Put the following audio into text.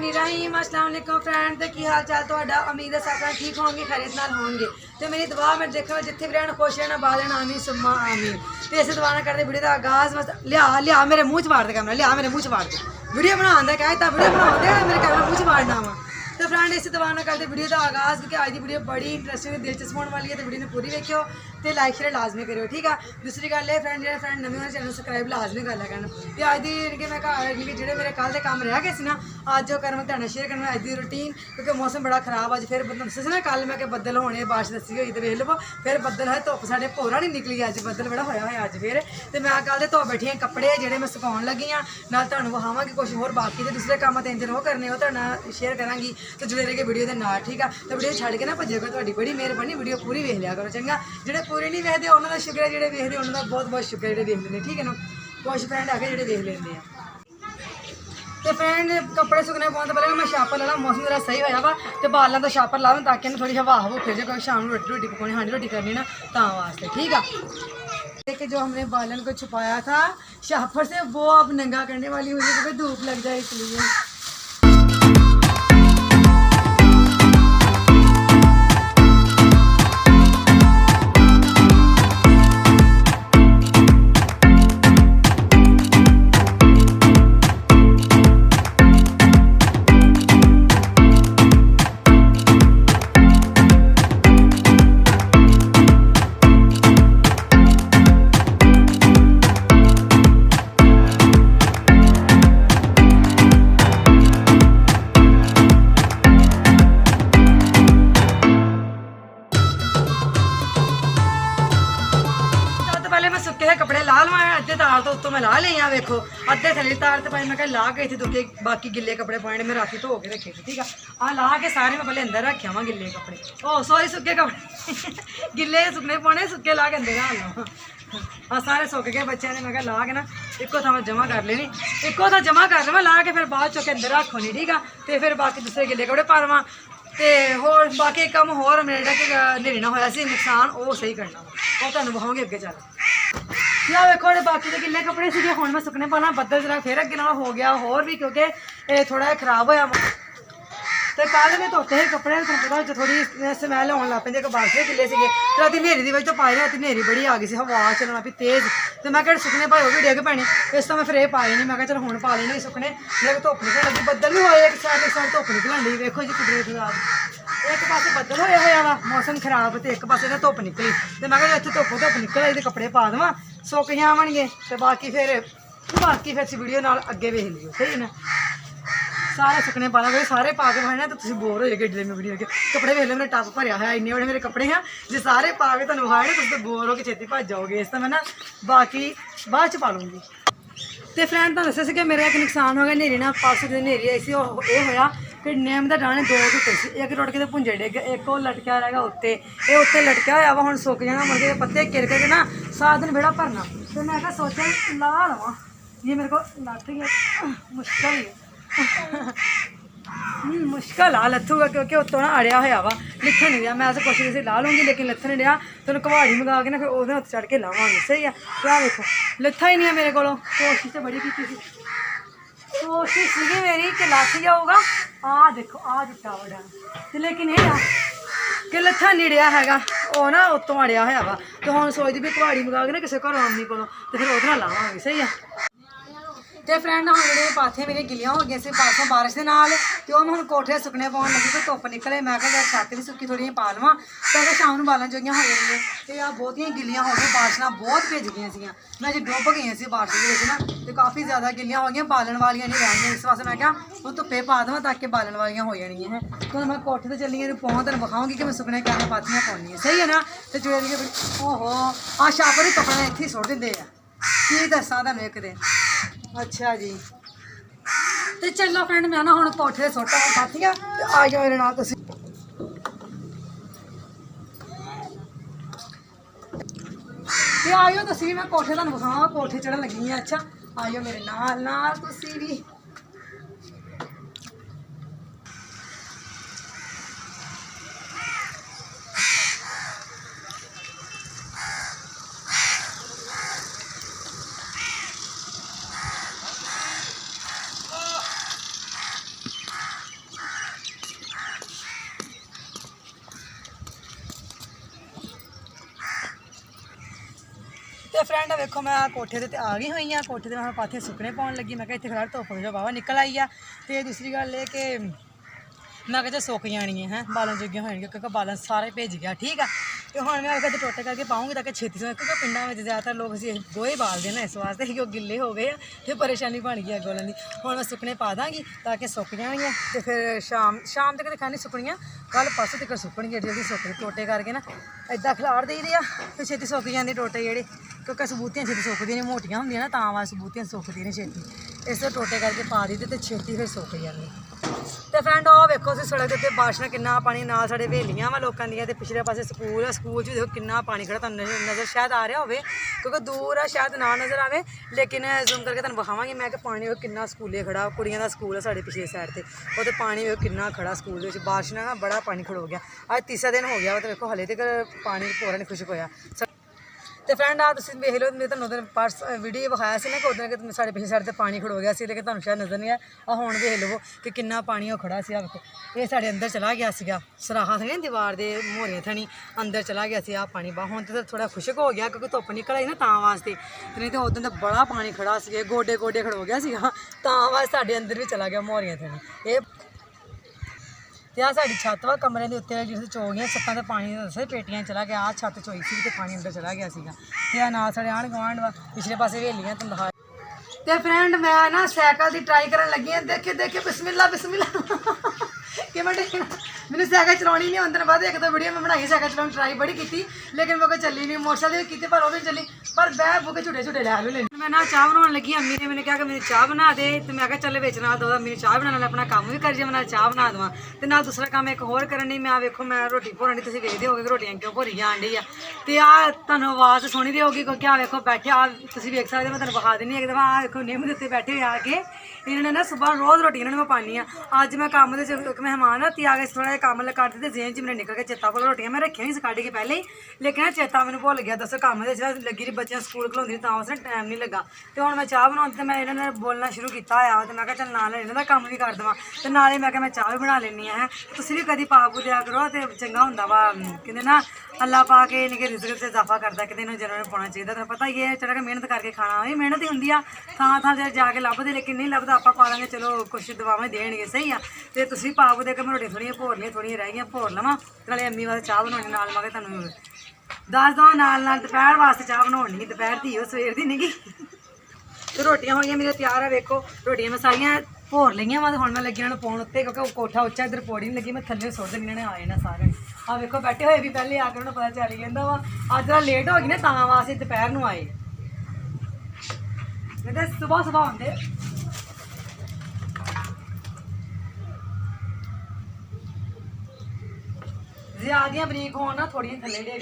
बिस्मिल्लाहिर्रहमानिर्रहीम। अस्सलाम वालेकुम फ्रेंड, तो की हाल चाल तुहाडा? उम्मीद है सब ठीक होंगे, खैरियत नाल होंगे। तो मेरी दुआ मैं देखो जिथे भी रहना खुश रहना, बाद रहना, आमीन सुम्मा आमीन। तो इस दुआ ना करते वीडियो का आगाज बस लिया मेरे मुँह च मार दे कैमरा, लिया मेरे मुँह च मार दे। वीडियो बनाने का कहता वीडियो बनाते मेरे कैमरा मुँह च मारना वा। तो फ्रेंड इस दुआ ना करते वीडियो का आगाज, क्योंकि आज की वीडियो बड़ी इंटरेस्टिंग दिलचस्प होने वाली है। तो वीडियो ने पूरी देखियो तो लाइक शेयर लाजमी करो, ठीक है। दूसरी गल है फ्रेंड, जो फ्रेंड नवे चैनल सब्सक्राइब लाजमी कर लिया। तो अज की मैं जो मेरे कल के काम रह गए ना, अज कर मैं तुम शेयर करना अज की रूटीन, क्योंकि मौसम बड़ा खराब। अज फिर दस ना कल मैं बदल होने बारिश दसी हुई, तो वेख लो फिर बदल है, धुप साढ़े भोरा नहीं निकली, अज बदल बड़ा होया है अज फिर। तो मैं कल के धो बैठी कपड़े जोड़े मैं सुकाउन लगी हाँ, ना तुहानूं विखावांगी कुछ होर बाकी तो दूसरे काम तीन दिन वो करने वो तुहाडे शेयर करांगी। तो जुड़े रह के वीडियो के नाल, ठीक है। तो वीडियो छड़ के ना भज्जे करो, तुहाडी बड़ी मेहरबानी, वीडियो पूरी वेख लिया करो चंगा। जो पूरी नहीं वेखते उन्होंने शुक्र है, जो वेखते उन्होंने बहुत बहुत शुक्र है जो देख लेंगे, ठीक है ना। कुछ फ्रेंड आके जो देख लेंगे हैं। तो फ्रेंड कपड़े सुकने पाने तो पहले मैं छापर ला, मौसम जरा सही होया वा, तो बालों तो छापर ला ताकि थोड़ी हवा हवा फिर जो शाम को रोटी पकानी हांडी रोटी करनी ना ता वास्ते, ठीक है। देखिए जो हमने बालन को छुपाया था शापर से वो अब नंगा करने वाली हुई, क्योंकि धूप लग जाए इसलिए। सुके कपड़े ला लवा, अद्धे तार तो उत्तों मैं ला लिया, वेखो अद्धे थले तार तो भाई मैं ला गई थी दुखे, बाकी गिले कपड़े पाने मैं राती धो के रखे थे, ठीक है। हाँ ला के सारे मैं पहले अंदर रखे वहाँ गिले कपड़े, ओ सॉरी सुके कपड़े गिले सुकने पाने, सुके ला के अंदर ला लो। हाँ सारे सुक गए बच्चों ने, मैं ला के ना एको था मैं जमा कर लेनी, एको था जमा कर लवा, ला के फिर बाद चुके अंदर रखो नहीं, ठीक है। तो फिर बाकी दूसरे गिले कपड़े पा लवा, तो होर बाकी काम होर मेरा नेरी ना होया सी नुकसान वो सही करना, वो तुहानूं विखाऊंगी अगे चल। या वेखो बाकी तो गिले कपड़े से हुण मैं सुकने पाना, बदल जरा फिर अगे नाल हो गया होर भी, क्योंकि थोड़ा खराब होया। तो कल मैं धोते ही कपड़े, तुम पता थोड़ी स्मैल आने लग पैंदी, बारिश के गिले से राती नेरी की वजह तो पाए, राती नेरी बड़ी आ गई सी, हवा चलना भी तेज़, तो मैं क्या सुकने पाए वो भी डिग पैने, इस तो मैं फिर पाए नहीं, मैं चल हुण पा लेने सुकने, जब धुप निकल लगी, बदल भी होए एक साइड धुप निकलन डी, वेखो जी कुदरत दा एक पास बदल होया होया वा मौसम खराब, तो एक पासे धुप निकली, तो मैं इतने धुप निकल आई, तो कपड़े पा देवां सुक जावणगे, तो बाकी फिर वीडियो नाल अगे वेख लियो, सही है ना। सारे सुकने पा लगे, सारे पा के पाने तो तुम बोर हो जाएगी एडले में वीडियो के कपड़े वेख लो, मेरा टप भरया है, इन्ने बड़े मेरे कपड़े हैं, जो सारे पा के तुम विखाए तुम तो बोर हो के छेती भज जाओगे, इस तो मैं ना बाकी बाद च पा लूँगी। तो फ्रेंड तो दस्या कि मेरा एक नुकसान हो गया, नेरी ना परसों जो नेरी आई सी ये होया कि नेम के दाने दो टुटे से, एक टुट के तो भुंजे डिग गए, एक वो लटकिया रहेगा उत्ते, ये उत्ते लटकिया होया वा, हुण सुक जाना, मुर्गे पत्ते गिर के ना सारा दिन बेड़ा भरना। तो मैं क्या सोचा ला लवा, ये मेरे को लथ गया मुश्किल ही मुश्किल आ लथूगा, क्योंकि उत्तों ना अड़िया होया वा, लिथन नहीं दिया। मैं तो कोशिश ला लूँगी लेकिन लिथन नहीं दिया, तो कवाड़ी मंगा के ना फिर वो उत्ते चढ़ के लावांगे, सही है। क्या देखो लिथा ही नहीं है मेरे को, कोशिश तो बड़ी की थी, कोशिश सी मेरी कि लथ जाऊगा, आ देखो आ जुटा वड़ा, लेकिन ये कि लथा नहीं रहा है वो ना उत्तों अड़िया होया वा, तो हम सोचते भी कवाड़ी मंगा के ना किसी घरों आमनी को, तो फिर वो लावांगे, सही है। तो फ्रेंड हम जो पाथे मेरी गिलियां हो गई सी परसों बारिश के नाल, तो मैं हम कोठे सुकने पाने लगी, तो धुप निकले, मैं क्या छत भी सुक्की थोड़ी पा लवा, तो शाम को बालन जोगियां हो गई, तो यार बहुत गिलियां हो गई, बारिश बहुत भिज गई सी, मैं अभी डुब गई सी बारिश के ना, तो काफ़ी ज़्यादा गिलियां हो गई, बालन वालियां नहीं रह, इस वास्ते मैं क्या वो धुप्पे पा देवां ताकि बालन वालियां हो जानियां हैं। तो मैं कोठे तो चली पाऊँ तेन विखाऊंगी कि मैं सुकने क्या पाथियां पानी है, सही है ना। तो जो ओहो आ छापर ही कपड़े इत्थे सुट दिंदे आ, की दसां तुहानूं एक दिन। अच्छा जी तो चलो फ्रेंड मैं ना हम कोठे सुट्टा पाथियां, आ जाओ मेरे नाल तुसीं, ते आइयो तुसीं भी, मैं कोठे तुहानूं विखावां, कोठे चढ़न लगी हैं। अच्छा आइयो मेरे नाल तुसीं भी। ਤੇ ਫਰੈਂਡ ਵੇਖੋ ਮੈਂ ਕੋਠੇ ਤੇ ਆ ਗਈ ਹੋਈ ਆ। ਕੋਠੇ ਤੇ ਮੈਂ ਪਾਥੇ ਸੁੱਕਣੇ ਪਾਉਣ ਲੱਗੀ। ਮੈਂ ਕਿਹਾ ਇੱਥੇ ਖੜਾ ਧੁੱਪ ਜੋ ਬਾਵਾ ਨਿਕਲ ਆਈ ਆ। ਤੇ ਦੂਸਰੀ ਗੱਲ ਇਹ ਕਿ ਮੈਂ ਕਿਹਾ ਸੁੱਕ ਜਾਣੀ ਹੈ ਬਾਲਣ ਜੋਗੀਆਂ ਹੋਣਗੀਆਂ ਕਿਉਂਕਿ ਬਾਲਣ ਸਾਰੇ ਭੇਜ ਗਿਆ। ਠੀਕ ਆ ਤੇ ਹੁਣ ਮੈਂ ਅਗਰ ਟੋਟੇ ਕਰਕੇ ਪਾਉਂਗੀ ਤਾਂ ਕਿ ਛੇਤੀ ਤੋਂ ਕਿਉਂਕਿ ਪਿੰਡਾਂ ਵਿੱਚ ਜ਼ਿਆਦਾਤਰ ਲੋਕ ਅਸੀਂ ਗੋਹੇ ਬਾਲਦੇ ਨੇ ਇਸ ਵਾਸਤੇ ਕਿ ਉਹ ਗਿੱਲੇ ਹੋ ਗਏ ਆ ਤੇ ਪਰੇਸ਼ਾਨੀ ਬਣ ਗਈ ਅੱਗੋਂ ਦੀ। ਹੁਣ ਮੈਂ ਸੁੱਕਣੇ ਪਾ ਦਾਂਗੀ ਤਾਂ ਕਿ ਸੁੱਕ ਜਾਣਗੀਆਂ ਤੇ ਫਿਰ ਸ਼ਾਮ ਤੱਕ ਦਿਖਾਣੀ ਸੁੱਕਣੀਆਂ। ਕੱਲ ਪਾਸੋਂ ਤੱਕ ਸੁੱਕਣਗੀਆਂ ਜਲਦੀ ਸੁੱਕ ਟੋਟੇ ਕਰਕੇ ਨਾ ਇੱਦਾਂ ਖਿਲਾਰ ਦੇਈਦੇ ਆ ਤੇ ਛੇਤੀ ਸੁੱਕ ਜਾਂਦੇ ਟੋਟੇ ਜਿਹੜੇ ਕਿਉਂਕਿ ਸਬੂਤੀਆਂ ਛੇਤੀ ਸੁੱਕਦੀਆਂ ਨੇ ਮੋਟੀਆਂ ਹੁੰਦੀਆਂ ਨਾ ਤਾਂ ਵਾ ਸਬੂਤੀਆਂ ਸੁੱਕਦੀਆਂ ਨੇ ਛੇਤੀ ਇਸ ਤੋਂ ਟੋਟੇ ਕਰਕੇ ਪਾ ਦਿੱਤੇ ਤੇ ਛੇਤੀ ਫਿਰ ਸੁੱਕ ਜਾਂਦੇ। ਤੇ ਫਰੈਂਡ ਉਹ ਵੇਖੋ ਅਸੀਂ ਸੜਕ ਦੇ ਉੱਤੇ ਬਾਰਿਸ਼ ਨਾਲ ਕਿੰਨਾ ਪਾਣੀ ਨਾਲ ਸਾਡੇ ਹਵੇਲੀਆਂ ਵਾ ਲੋਕਾਂ ਦੀਆਂ ਤੇ ਪਿਛਲੇ ਪਾਸੇ ਸਕੂਲ ਆ। ਸਕੂਲ 'ਚ ਵੀ ਦੇਖੋ ਕਿੰਨਾ ਪਾਣੀ ਖੜਾ ਤੁਹਾਨੂੰ ਨਜ਼ਰ ਸ਼ਾਇਦ ਆ ਰਿਹਾ ਹੋਵੇ ਕਿਉਂਕਿ ਦੂਰ ਆ ਸ਼ਾਇਦ ਨਾ ਨਜ਼ਰ ਆਵੇ ਲੇਕਿਨ ਜ਼ੂਮ ਕਰਕੇ ਤੁਹਾਨੂੰ ਵਿਖਾਵਾਂਗੀ ਮੈਂ ਕਿ ਪਾਣੀ ਉਹ ਕਿੰਨਾ ਸਕੂਲੇ ਖੜਾ। ਕੁੜੀਆਂ ਦਾ ਸਕੂਲ ਆ ਸਾਡੇ ਪਿਛਲੇ ਸਾਈਡ ਤੇ ਉਹ ਤੇ ਪਾਣੀ ਵੇਖੋ ਕਿੰਨਾ ਖੜਾ ਸਕੂਲ ਦੇ ਵਿੱਚ। ਬਾਰਿਸ਼ ਨਾਲ ਬੜਾ ਪਾਣੀ ਖੜੋ ਗਿਆ। ਅੱਜ ਤੀਸਰਾ ਦਿਨ ਹੋ ਗਿਆ ਵਾ ਤੇ ਵੇਖੋ ਹਲੇ ਤੱਕ ਪਾਣੀ ਪੂਰਾ ਨਹੀਂ ਖੁਸ਼ਕ ਹੋਇਆ। ਤੇ ਫਰੈਂਡ ਆ ਤੁਸੀਂ ਵੇਖ ਲਓ ਮੈਂ ਤੁਹਾਨੂੰ ਉਦੋਂ ਪਰਸ ਵੀਡੀਓ ਵਿਖਾਇਆ ਸੀ ਨਾ ਕਿ ਉਦੋਂ ਕਿ ਸਾਡੇ ਪਿਛਲੇ ਸਾਈਡ ਤੇ ਪਾਣੀ ਖੜੋ ਗਿਆ ਸੀ ਲੇਕਿਨ ਤੁਹਾਨੂੰ ਸ਼ਾਇਦ ਨਜ਼ਰ ਨਹੀਂ ਆਇਆ। ਹੁਣ ਵੇਖ ਲਵੋ ਕਿ ਕਿੰਨਾ ਪਾਣੀ ਉਹ ਖੜਾ ਸੀ। ਆ ਵੇਖੋ ਇਹ ਸਾਡੇ ਅੰਦਰ ਚਲਾ ਗਿਆ ਸੀਗਾ ਸਰਾਹਾਂ ਥਣੀ ਦੀਵਾਰ ਦੇ ਮੋਹਰੀਆਂ ਥਣੀ ਅੰਦਰ ਚਲਾ ਗਿਆ ਸੀ ਆ ਪਾਣੀ ਬਾ। ਹੁਣ ਤਾਂ ਥੋੜਾ ਖੁਸ਼ਕ ਹੋ ਗਿਆ ਕਿਉਂਕਿ ਧੁੱਪ ਨਿਕਲ ਆਈ ਨਾ ਤਾਂ ਵਾਸਤੇ ਨਹੀਂ ਤਾਂ ਉਦੋਂ ਤਾਂ ਬੜਾ ਪਾਣੀ ਖੜਾ ਸੀ ਗੋਡੇ ਗੋਡੇ ਖੜੋ ਗਿਆ ਸੀਗਾ ਤਾਂ ਵਾਸਤੇ ਸਾਡੇ ਅੰਦਰ ਵੀ ਚਲਾ ਗਿਆ ਮੋਹਰੀਆਂ ਥਣੀ ਇਹ। ਤੇ ਆ ਸਾਡੀ ਛੱਤ ਵਾ ਕਮਰੇ ਦੇ ਉੱਤੇ ਜਿਸ ਚੋਗੀਆਂ ਛੱਤਾਂ ਤੇ ਪਾਣੀ ਦੱਸੇ ਪੇਟੀਆਂ ਚਲਾ ਗਿਆ। ਆ ਛੱਤ ਚੋਈ ਸੀ ਤੇ ਪਾਣੀ ਅੰਦਰ ਚਲਾ ਗਿਆ ਸੀਗਾ ਤੇ ਆ ਨਾਲ ਸਾਡੇ ਆਂਢ ਗੁਆਂਢ ਵਾ ਪਿਛਲੇ ਪਾਸੇ ਹਵੇਲੀਆਂ ਤੁਹਾਨੂੰ ਦਿਖਾ। ਤੇ ਫਰੈਂਡ ਮੈਂ ਨਾ ਸਾਈਕਲ ਦੀ ਟਰਾਈ ਕਰਨ ਲੱਗੀ ਹਾਂ। ਦੇਖੇ ਬਿਸਮਿਲ੍ਲਾ ਕਿਵੇਂ ਮੈਨੂੰ ਸਾਈਕਲ ਚਲਾਉਣੀ ਨਹੀਂ ਆਉਂਦੀ। ਬਾਅਦ ਇੱਕ ਦੋ ਵੀਡੀਓ ਮੈਂ ਬਣਾਈ ਸਾਈਕਲ ਚਲਾਉਣ ਟਰਾਈ ਬੜੀ ਕੀਤੀ ਲੇਕਿਨ ਮੇਰੇ ਕੋਲ ਚੱਲੀ ਨਹੀਂ। ਮੋਟਰਸਾਈਕਲ ਵੀ ਕੀਤੀ ਪਰ ਉਹ ਵੀ ਚੱਲੀ ਪਰ ਬਹਿ ਬੁਕੇ ਝੂਟੇ ਲੈ ਲਓ। ਮੈਂ ਨਾ ਚਾਹ ਬਣਾਉਣ ਲੱਗੀ। ਅੰਮੀ ਨੇ ਮੈਨੂੰ ਕਿਹਾ ਕਿ ਮੈਨੂੰ ਚਾਹ ਬਣਾ ਦੇ ਤੇ ਮੈਂ ਕਿਹਾ ਚੱਲ ਵਿੱਚ ਨਾਲ ਦੋ ਮੈਨੂੰ ਚਾਹ ਬਣਾਉਣ ਨਾਲ ਆਪਣਾ ਕੰਮ ਵੀ ਕਰ ਜੇ ਮੈਂ ਨਾਲ ਚਾਹ ਬਣਾ ਦੇਵਾਂ ਤੇ ਨਾਲ ਦੂਸਰਾ ਕੰਮ ਇੱਕ ਹੋਰ ਕਰਨ ਨਹੀਂ। ਮੈਂ ਵੇਖੋ ਮੈਂ ਰੋਟੀ ਭੋਰਣ ਦੀ ਤੁਸੀਂ ਵੇਖਦੇ ਹੋਗੇ ਰੋਟੀਆਂ ਕਿਉਂ ਭੋਰੀ ਜਾਣ ਡਈ ਆ ਤੇ ਆ ਤੁਹਾਨੂੰ ਆਵਾਜ਼ ਸੁਣੀ ਦੀ ਹੋਗੀ ਕਿਉਂਕਿ ਆ ਵੇਖੋ ਬੈਠੇ ਆ ਤੁਸੀਂ ਵੇਖ ਸਕਦੇ ਮੈਂ ਤੁਹਾਨੂੰ ਵਿਖਾ ਦਿੰਦੀ ਇੱਕ ਦਫਾ ਆ ਵੇਖੋ ਨਿੰਮ ਦੇ ਉੱਤੇ ਬੈਠੇ ਹੋਏ ਆ ਕੇ ਇਹਨਾਂ ਨੇ ਨਾ ਸੁਬਾਹ ਰੋਜ਼ ਰੋਟੀ ਇਹਨਾਂ ਨੂੰ ਮੈਂ ਪਾਉਂਦੀ ਆ। ਅੱਜ ਮੈਂ ਕੰਮ ਦੇ ਇੱਕ ਮਹਿਮਾਨ ਰਾਤੀ ਆ ਗਏ ਥੋੜਾ ਜਿਹਾ ਕੰਮ ਕਰਦੇ ਤੇ ਜ਼ੇਨ 'ਚ ਮੈਨੂੰ ਨਿਕਲ ਕੇ ਚੇਤਾ ਭੁੱਲ ਰੋਟੀਆਂ ਮੈਂ ਰੱਖੀਆਂ ਸੀ ਕੱਢ ਕੇ ਪਹਿਲੇ ਹੀ ਲੇਕਿਨ ਚੇਤਾ ਮੈਨੂੰ ਭੁੱਲ ਗਿਆ। ਦੱਸੋ ਕੰਮ ਦੇ ਜਿਹੜਾ ਲੱਗੀ ਰਹੀ ਬੱਚਿਆਂ ਸਕੂਲ ਖਲਾਉਂਦੀ ਤਾਂ ਉਸ ਟਾਈਮ ਨਹੀਂ ਲੱਗਾ ਤੇ ਹੁਣ ਮੈਂ ਚਾਹ ਬਣਾਉਣ ਤੇ ਮੈਂ ਇਹਨਾਂ ਨੇ ਬੋਲਣਾ ਸ਼ੁਰੂ ਕੀਤਾ ਹੋਇਆ ਤੇ ਮੈਂ ਕਿਹਾ ਚੱਲ ਨਾਲ ਇਹਨਾਂ ਦਾ ਕੰਮ ਵੀ ਕਰ ਦੇਵਾਂ ਤੇ ਨਾਲੇ ਮੈਂ ਕਿਹਾ ਮੈਂ ਚਾਹ ਵੀ ਬਣਾ ਲੈਂਦੀ ਹਾਂ। ਤੁਸੀਂ ਵੀ ਕਦੀ ਪਾ ਪੂ ਦਿਆ ਕਰੋ ਤੇ ਚੰਗਾ ਹੁੰਦਾ ਵਾ ਕਹਿੰਦੇ ਨਾ ਅੱਲਾ ਪਾ ਕੇ ਨਿੱਕੇ ਰਿਜ਼ਕ 'ਚ ਇਜ਼ਾਫਾ ਕਰਦਾ ਕਿਤੇ ਇਹਨੂੰ ਜਨਮ ਨੂੰ ਪਾਉਣਾ ਚਾਹੀਦਾ। ਤੁਹਾਨੂੰ ਪਤਾ ਹੀ ਹੈ ਚੜਾ ਕੇ ਮਿਹਨਤ ਕਰਕੇ ਖਾਣਾ ਇਹ ਮਿਹਨਤ ਹੀ ਹੁੰਦੀ ਆ। ਥਾਂ ਜਾ ਕੇ ਲੱਭਦੇ ਲੇਕਿਨ ਨਹੀਂ ਲੱਭਦਾ ਆਪਾਂ ਪਾ ਲਾਂਗੇ ਚਲੋ ਕੁਛ ਦਵਾਵਾਂ ਦੇਣਗੇ ਸਹੀ ਆ। ਤੇ ਤੁਸੀਂ ਪਾ ਪੂ ਦੇ ਕੇ ਮੈਂ ਰੋਟੀ ਥੋੜ੍ਹੀਆਂ ਭੋਰ ਲਈਆਂ ਥੋੜ੍ਹੀਆਂ ਰਹਿ ਗਈਆਂ ਭੋਰ ਲਵਾਂ ਨਾਲੇ ਅੰਮੀ ਵਾਸਤੇ ਚਾਹ ਬਣਾਉਣੀ ਨਾਲ ਮੈਂ ਕਿਹਾ ਤੁਹਾਨੂੰ ਦੱਸ ਦਵਾਂ ਨਾਲ ਦੁਪਹਿਰ ਵਾਸਤੇ ਚਾਹ ਬਣਾਉਣੀ ਦੁਪਹਿਰ ਦੀ ਉਹ ਸਵੇਰ ਦੀ ਨਹੀਂ ਗੀ। ਤੇ ਰੋਟੀਆਂ ਹੋਈਆਂ ਮੇਰੀਆਂ ਤਿਆਰ ਆ ਵੇਖੋ ਰੋਟੀਆਂ ਮੈਂ ਸਾਰੀਆਂ ਭੋਰ ਲਈਆਂ ਵਾ ਹੁਣ ਮੈਂ ਲੱਗੀ ਇਹਨਾਂ ਨੂੰ ਪਾਉਣ ਉੱਤੇ ਕਿਉਂਕਿ ਉਹ ਕੋਠਾ ਉੱਚਾ ਇੱਧਰ ਪੌੜੀ ਨਹੀਂ ਲੱਗੀ ਮੈਂ ਥੱਲੇ ਸੁੱਟ ਦੇਣੀ ਇਹਨਾਂ ਨੇ ਆਏ ਨਾ ਸਾਰਿਆਂ ਆ ਵੇਖੋ ਬੈਠੇ ਹੋਏ ਵੀ ਪਹਿਲੇ ਆ ਕੇ ਉਹਨਾਂ ਨੂੰ ਪਤਾ ਚੱਲ ਜਾਂਦਾ ਵਾ ਅੱਜ ਦਾ ਲੇਟ ਹੋ ਗਈ ਨਾ ਤਾਂ ਵਾਸਤੇ ਦੁਪਹਿਰ ਨੂੰ ਆਏ ਨਹੀਂ ਤਾਂ ਸੁਬਾਹ ਹੁੰਦੇ। ਜ਼ਿਆਦੀਆਂ ਬਰੀਕ ਹੋਣ ਨਾ ਥੋੜੀਆਂ ਥੱਲੇ ਡੇਗ